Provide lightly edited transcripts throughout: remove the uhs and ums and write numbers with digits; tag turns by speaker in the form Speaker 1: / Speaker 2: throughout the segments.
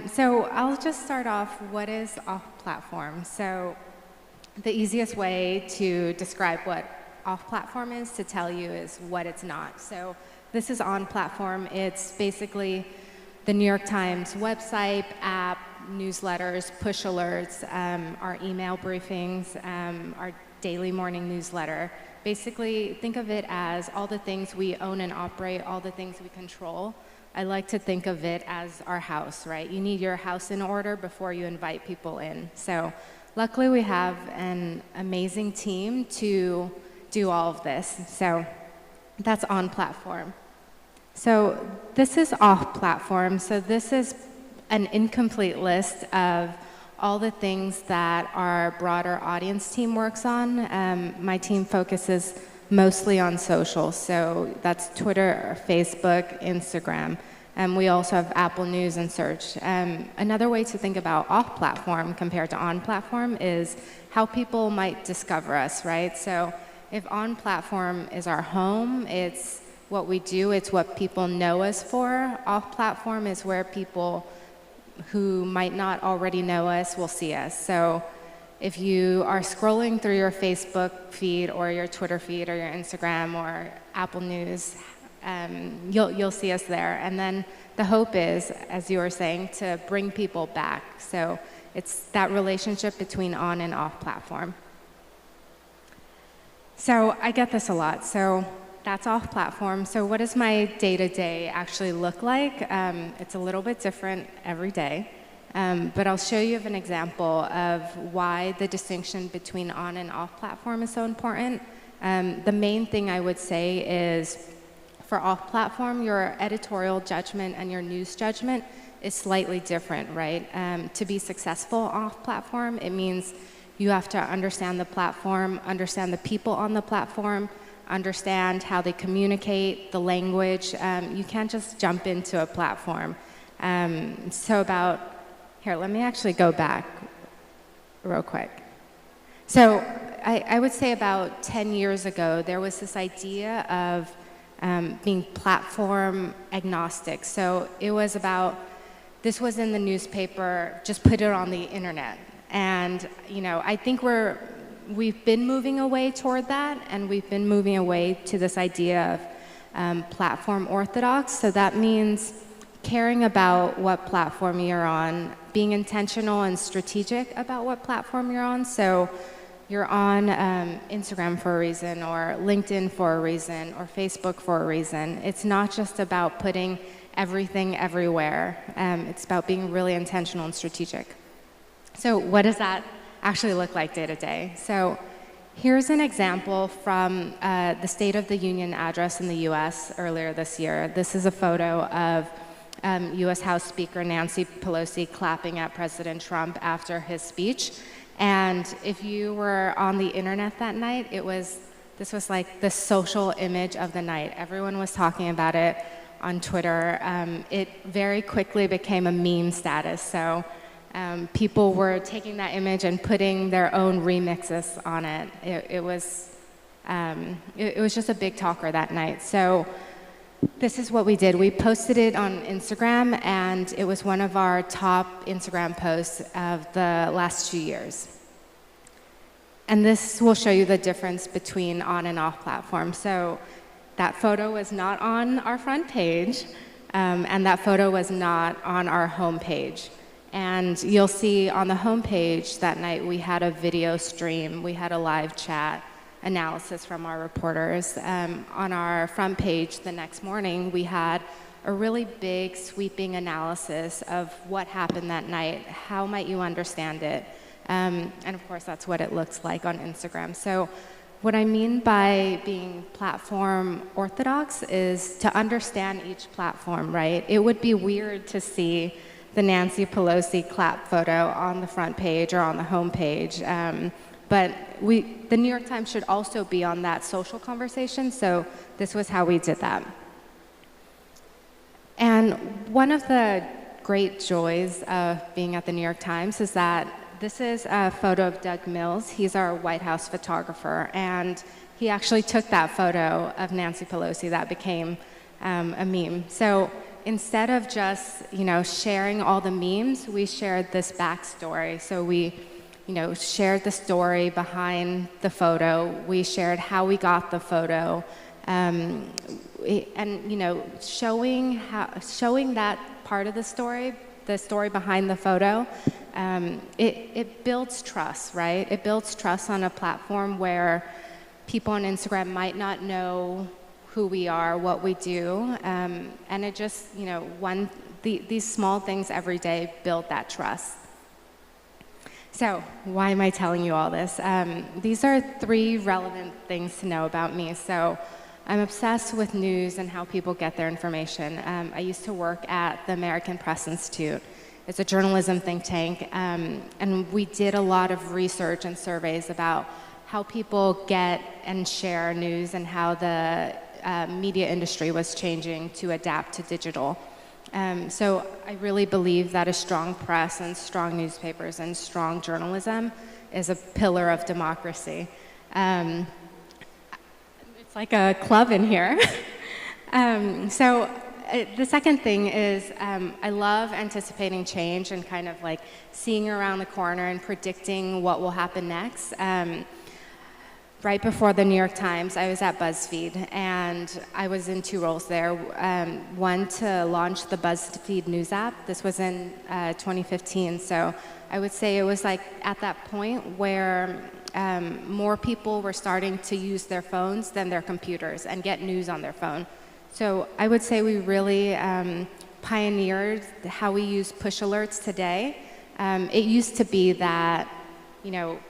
Speaker 1: So I'll just start off, what is off-platform? So the easiest way to describe what off-platform is to tell you is what it's not. So this is on-platform. It's basically the New York Times website, app, newsletters, push alerts, our email briefings, our daily morning newsletter. Basically, think of it as all the things we own and operate, all the things we control. I like to think of it as our house, right? You need your house in order before you invite people in. So luckily we have an amazing team to do all of this. So that's on platform. So this is off platform. So this is an incomplete list of all the things that our broader audience team works on. My team focuses mostly on social, so that's Twitter, Facebook, Instagram. We also have Apple News and search. Another way to think about off-platform compared to on-platform is how people might discover us, right? So if on-platform is our home, it's what we do, it's what people know us for. Off-platform is where people who might not already know us will see us. So if you are scrolling through your Facebook feed or your Twitter feed or your Instagram or Apple News, you'll see us there. And then the hope is, as you were saying, to bring people back. So it's that relationship between on and off platform. So I get this a lot. So that's off platform. So what does my day-to-day actually look like? It's a little bit different every day. But I'll show you an example of why the distinction between on and off platform is so important. The main thing I would say is for off platform, your editorial judgment and your news judgment is slightly different, right? To be successful off platform, it means you have to understand the platform, understand the people on the platform, understand how they communicate, the language. You can't just jump into a platform. Here, let me actually go back real quick. So I would say about 10 years ago, there was this idea of being platform agnostic. So it was about, this was in the newspaper, just put it on the internet. And, you know, I think we've been moving away toward that, and we've been moving away to this idea of platform orthodox. So that means caring about what platform you're on, being intentional and strategic about what platform you're on. So you're on Instagram for a reason, or LinkedIn for a reason, or Facebook for a reason. It's not just about putting everything everywhere. It's about being really intentional and strategic. So what does that actually look like day to day? So here's an example from the State of the Union address in the US earlier this year. This is a photo of US House Speaker Nancy Pelosi clapping at President Trump after his speech. And if you were on the internet that night, this was like the social image of the night. Everyone was talking about it on Twitter. It very quickly became a meme status. So people were taking that image and putting their own remixes on it. It was just a big talker that night. So this is what we did. We posted it on Instagram, and it was one of our top Instagram posts of the last 2 years. And this will show you the difference between on and off platform. So that photo was not on our front page, and that photo was not on our home page. And you'll see on the homepage that night we had a video stream, we had a live chat, analysis from our reporters. On our front page the next morning, we had a really big sweeping analysis of what happened that night, how might you understand it, and of course that's what it looks like on Instagram. So what I mean by being platform orthodox is to understand each platform, right? It would be weird to see the Nancy Pelosi clap photo on the front page or on the home page. But the New York Times should also be on that social conversation, so this was how we did that. And one of the great joys of being at the New York Times is that this is a photo of Doug Mills. He's our White House photographer, and he actually took that photo of Nancy Pelosi that became a meme. So instead of just, sharing all the memes, we shared this backstory. So we, shared the story behind the photo. We shared how we got the photo. And showing that part of the story behind the photo, it builds trust, right? It builds trust on a platform where people on Instagram might not know who we are, what we do, and it just, these small things every day build that trust. So why am I telling you all this? These are 3 relevant things to know about me. So I'm obsessed with news and how people get their information. I used to work at the American Press Institute. It's a journalism think tank, and we did a lot of research and surveys about how people get and share news and how the media industry was changing to adapt to digital. So I really believe that a strong press and strong newspapers and strong journalism is a pillar of democracy. It's like a club in here. The second thing is I love anticipating change and kind of like seeing around the corner and predicting what will happen next. Right before the New York Times, I was at BuzzFeed, and I was in 2 roles there. One, to launch the BuzzFeed News app. This was in 2015, so I would say it was like at that point where more people were starting to use their phones than their computers and get news on their phone. So I would say we really pioneered how we use push alerts today. It used to be that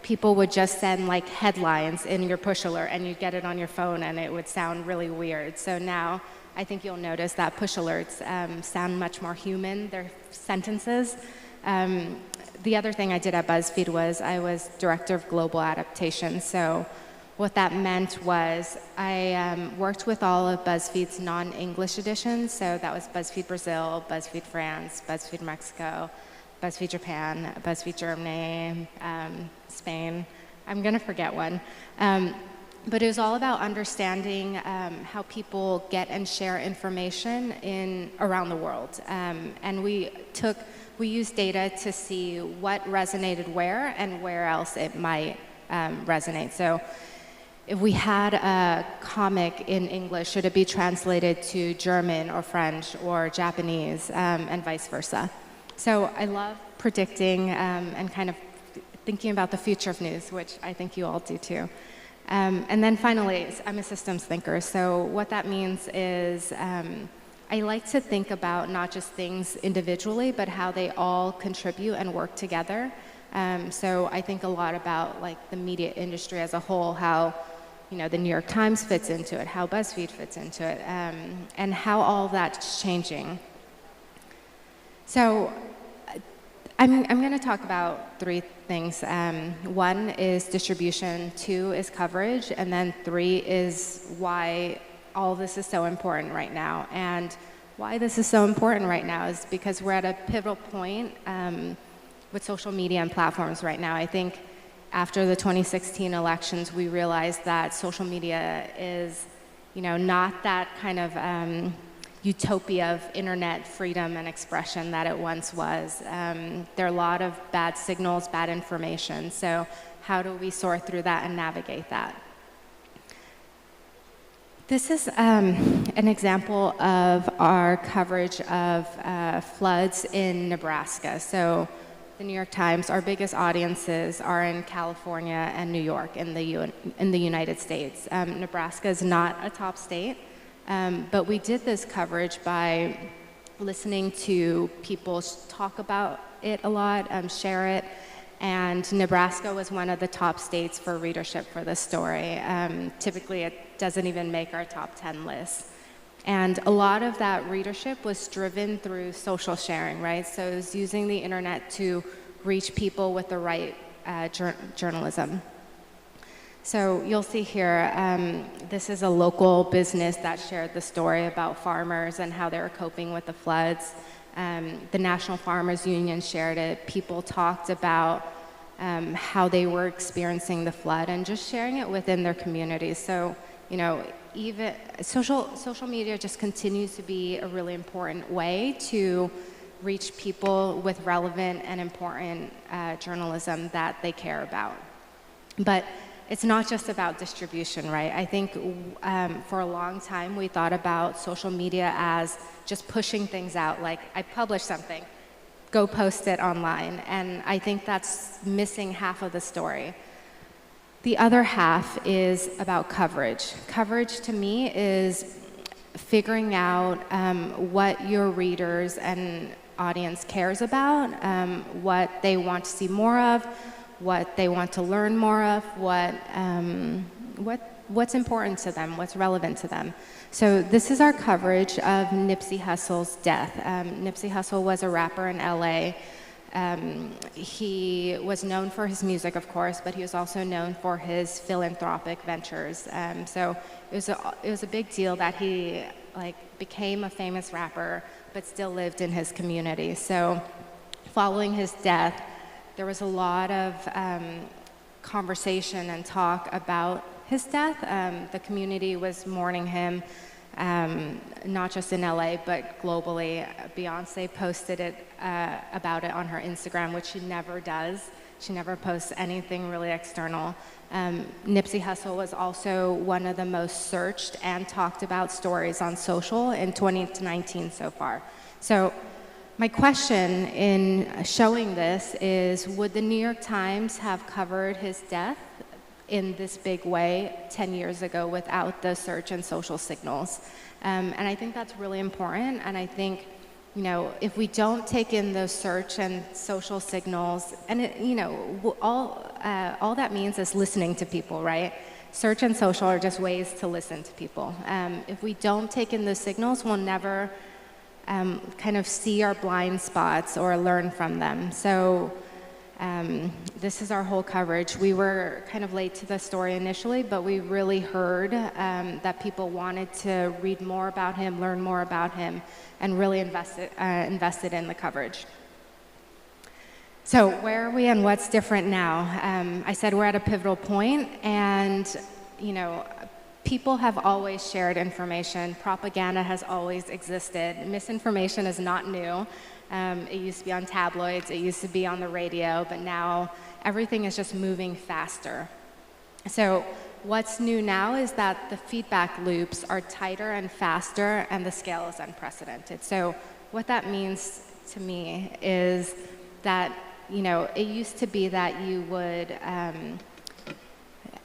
Speaker 1: people would just send like headlines in your push alert and you'd get it on your phone and it would sound really weird. So now I think you'll notice that push alerts sound much more human. They're sentences. The other thing I did at BuzzFeed was I was director of global adaptation. So what that meant was I worked with all of BuzzFeed's non-English editions. So that was BuzzFeed Brazil, BuzzFeed France, BuzzFeed Mexico, BuzzFeed Japan, BuzzFeed Germany, Spain. I'm going to forget one. But it was all about understanding how people get and share information around the world. And we used data to see what resonated where and where else it might resonate. So if we had a comic in English, should it be translated to German or French or Japanese, and vice versa? So I love predicting and kind of thinking about the future of news, which I think you all do too. And then finally, I'm a systems thinker. So what that means is I like to think about not just things individually, but how they all contribute and work together. So I think a lot about like the media industry as a whole, how the New York Times fits into it, how BuzzFeed fits into it, and how all that's changing. So I'm going to talk about 3 things. 1 is distribution, 2 is coverage, and then 3 is why all this is so important right now. And why this is so important right now is because we're at a pivotal point with social media and platforms right now. I think after the 2016 elections, we realized that social media is, not that kind of utopia of internet freedom and expression that it once was. There are a lot of bad signals, bad information. So how do we sort through that and navigate that? This is an example of our coverage of floods in Nebraska. So the New York Times, our biggest audiences are in California and New York in the United States. Nebraska is not a top state. But we did this coverage by listening to people talk about it a lot, share it, and Nebraska was one of the top states for readership for this story. Typically, it doesn't even make our top 10 list. And a lot of that readership was driven through social sharing, right? So it was using the internet to reach people with the right journalism. So you'll see here, this is a local business that shared the story about farmers and how they were coping with the floods. The National Farmers Union shared it. People talked about how they were experiencing the flood and just sharing it within their communities. So even social media just continues to be a really important way to reach people with relevant and important journalism that they care about. But it's not just about distribution, right? I think for a long time we thought about social media as just pushing things out, like I publish something, go post it online. And I think that's missing half of the story. The other half is about coverage. Coverage to me is figuring out what your readers and audience cares about, what they want to see more of, what they want to learn more of, what's important to them, what's relevant to them. So this is our coverage of Nipsey Hussle's death. Nipsey Hussle was a rapper in LA. He was known for his music, of course, but he was also known for his philanthropic ventures. So it was a big deal that he became a famous rapper, but still lived in his community. So following his death, there was a lot of conversation and talk about his death. The community was mourning him, not just in LA, but globally. Beyonce posted about it on her Instagram, which she never does. She never posts anything really external. Nipsey Hussle was also one of the most searched and talked about stories on social in 2019 so far. So my question in showing this is, would the New York Times have covered his death in this big way 10 years ago without the search and social signals? And I think that's really important. And I think, if we don't take in those search and social signals, and all that means is listening to people, right? Search and social are just ways to listen to people. If we don't take in those signals, we'll never kind of see our blind spots or learn from them. So this is our whole coverage. We were kind of late to the story initially, but we really heard that people wanted to read more about him, learn more about him, and really invested in the coverage. So where are we and what's different now? I said we're at a pivotal point, and people have always shared information. Propaganda has always existed. Misinformation is not new. It used to be on tabloids, it used to be on the radio, but now everything is just moving faster. So what's new now is that the feedback loops are tighter and faster, and the scale is unprecedented. So what that means to me is that, it used to be that you would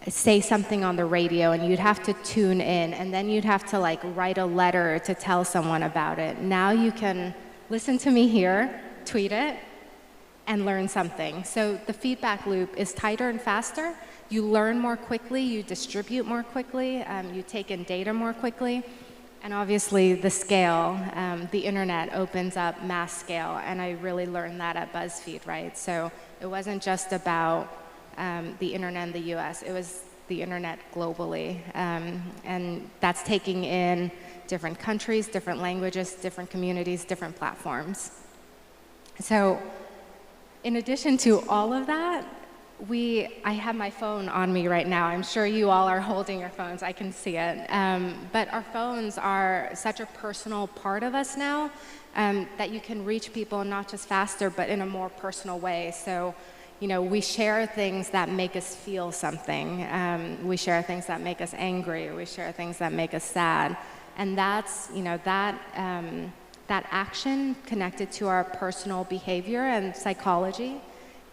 Speaker 1: say something on the radio and you'd have to tune in, and then you'd have to write a letter to tell someone about it. Now you can listen to me here, tweet it, and learn something. So the feedback loop is tighter and faster. You learn more quickly, you distribute more quickly, you take in data more quickly, and obviously the scale, the internet opens up mass scale, and I really learned that at BuzzFeed, right? So it wasn't just about the internet in the US, it was the internet globally, and that's taking in different countries, different languages, different communities, different platforms. So in addition to all of that, I have my phone on me right now. I'm sure you all are holding your phones, I can see it. But our phones are such a personal part of us now that you can reach people not just faster, but in a more personal way. So, we share things that make us feel something. We share things that make us angry. We share things that make us sad. And that's, that action connected to our personal behavior and psychology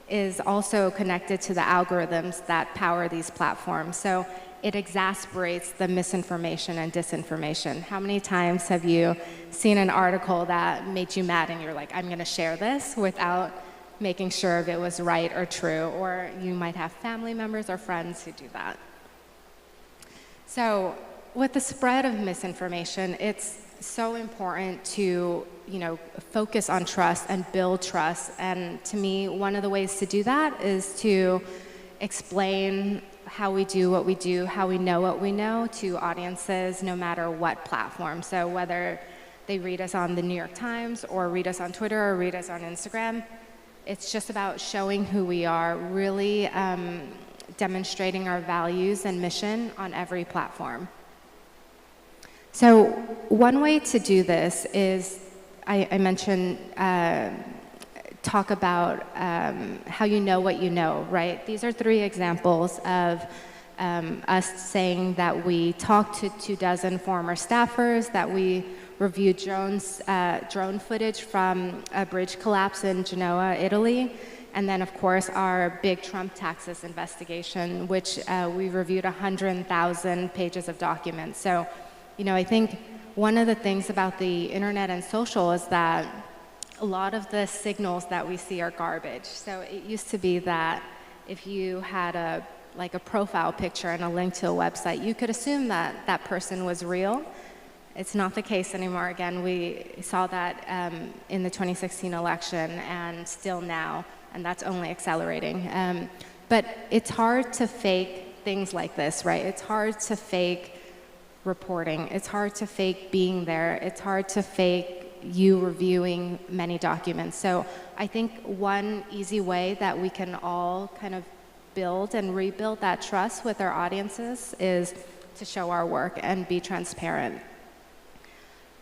Speaker 1: is also connected to the algorithms that power these platforms. So it exasperates the misinformation and disinformation. How many times have you seen an article that made you mad and you're like, I'm going to share this without making sure if it was right or true? Or you might have family members or friends who do that. So with the spread of misinformation, it's so important to focus on trust and build trust. And to me, one of the ways to do that is to explain how we do what we do, how we know what we know to audiences, no matter what platform. So whether they read us on the New York Times or read us on Twitter or read us on Instagram, it's just about showing who we are, really demonstrating our values and mission on every platform. So one way to do this is, I mentioned, talk about how you know what you know, right? These are 3 examples of us saying that we talked to 24 former staffers, that we reviewed drone footage from a bridge collapse in Genoa, Italy, and then, of course, our big Trump taxes investigation, which we reviewed 100,000 pages of documents. So, you know, I think one of the things about the internet and social is that a lot of the signals that we see are garbage. So it used to be that if you had a profile picture and a link to a website, you could assume that that person was real. It's not the case anymore. Again, we saw that in the 2016 election and still now, and that's only accelerating. But it's hard to fake things like this, right? It's hard to fake reporting. It's hard to fake being there. It's hard to fake you reviewing many documents. So I think one easy way that we can all kind of build and rebuild that trust with our audiences is to show our work and be transparent.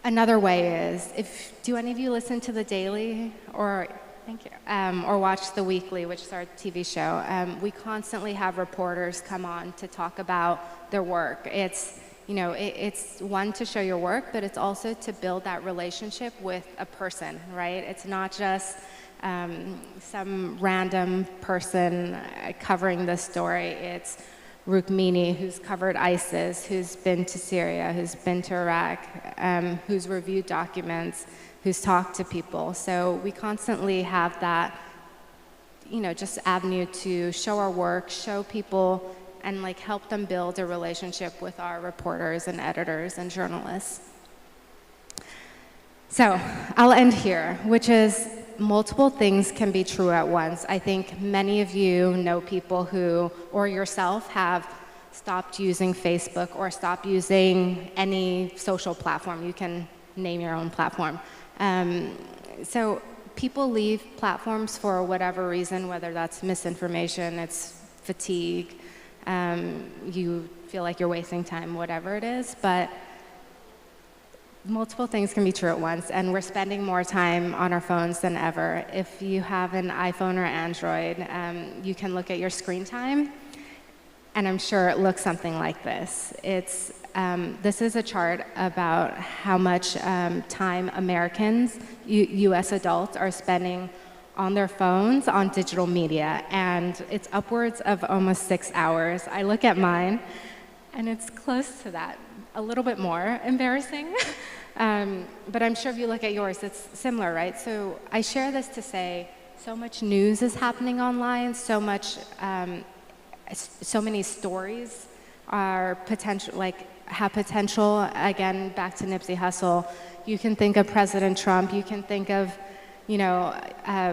Speaker 1: Another way is, do any of you listen to The Daily or, thank you, or watch The Weekly, which is our TV show? We constantly have reporters come on to talk about their work. It's, you know, it's one, to show your work, but it's also to build that relationship with a person, right? It's not just some random person covering the story. It's Rukmini, who's covered ISIS, who's been to Syria, who's been to Iraq, who's reviewed documents, who's talked to people. So we constantly have that, you know, just avenue to show our work, show people, and like help them build a relationship with our reporters and editors and journalists. So I'll end here, which is multiple things can be true at once. I think many of you know people who, or yourself, have stopped using Facebook or stopped using any social platform. You can name your own platform. So people leave platforms for whatever reason, whether that's misinformation, it's fatigue, you feel like you're wasting time, whatever it is, but multiple things can be true at once, and we're spending more time on our phones than ever. If you have an iPhone or Android, you can look at your screen time, and I'm sure it looks something like this. This is a chart about how much time Americans, US adults, are spending on their phones on digital media, and it's upwards of almost 6 hours. I look at mine, and it's close to that, a little bit more embarrassing. But I'm sure if you look at yours, it's similar, right? So I share this to say, so much news is happening online, so many stories are have potential. Again, back to Nipsey Hussle, you can think of President Trump, you can think of, you know,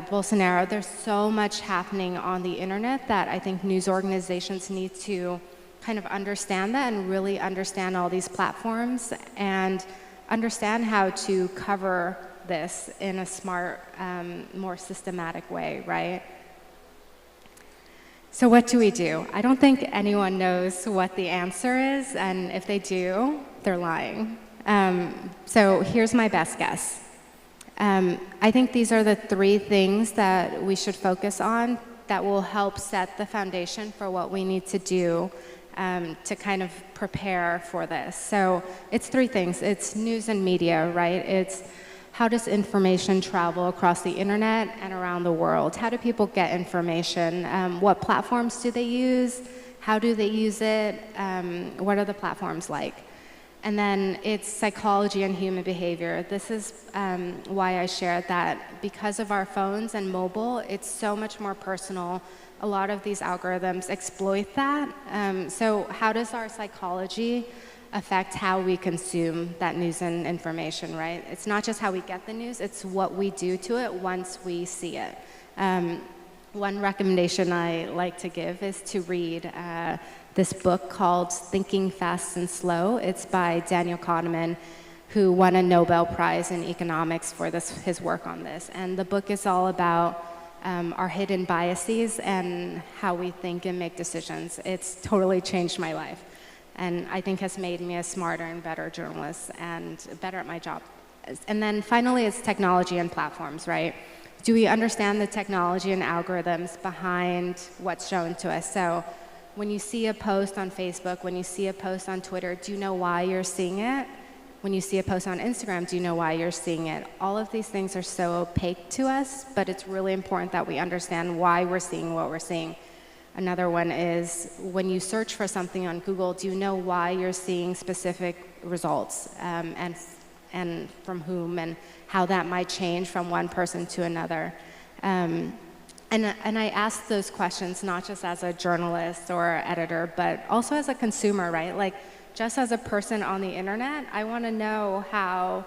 Speaker 1: Bolsonaro. There's so much happening on the internet that I think news organizations need to kind of understand that and really understand all these platforms and understand how to cover this in a smart, more systematic way, right? So what do we do? I don't think anyone knows what the answer is, and if they do, they're lying. So here's my best guess. I think these are the 3 things that we should focus on that will help set the foundation for what we need to do to kind of prepare for this. So it's 3 things. It's news and media, right? It's how does information travel across the internet and around the world? How do people get information? What platforms do they use? How do they use it? What are the platforms like? And then it's psychology and human behavior. This is why I shared that because of our phones and mobile, it's so much more personal. A lot of these algorithms exploit that. So how does our psychology affect how we consume that news and information, right? It's not just how we get the news, it's what we do to it once we see it. One recommendation I like to give is to read this book called Thinking Fast and Slow. It's by Daniel Kahneman, who won a Nobel Prize in economics for his work on this. And the book is all about our hidden biases and how we think and make decisions. It's totally changed my life. and I think has made me a smarter and better journalist and better at my job. And then finally, it's technology and platforms, right? Do we understand the technology and algorithms behind what's shown to us? So when you see a post on Facebook, when you see a post on Twitter, do you know why you're seeing it? When you see a post on Instagram, do you know why you're seeing it? All of these things are so opaque to us, but it's really important that we understand why we're seeing what we're seeing. Another one is when you search for something on Google, do you know why you're seeing specific results, and from whom, and how that might change from one person to another. And I ask those questions not just as a journalist or editor, but also as a consumer, right? Like, just as a person on the internet, I want to know how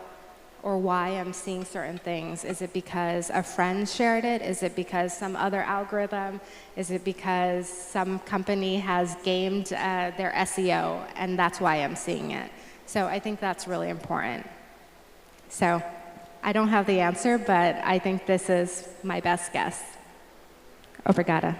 Speaker 1: or why I'm seeing certain things. Is it because a friend shared it? Is it because some other algorithm? Is it because some company has gamed their SEO, and that's why I'm seeing it? So I think that's really important. So I don't have the answer, but I think this is my best guess. Obrigada.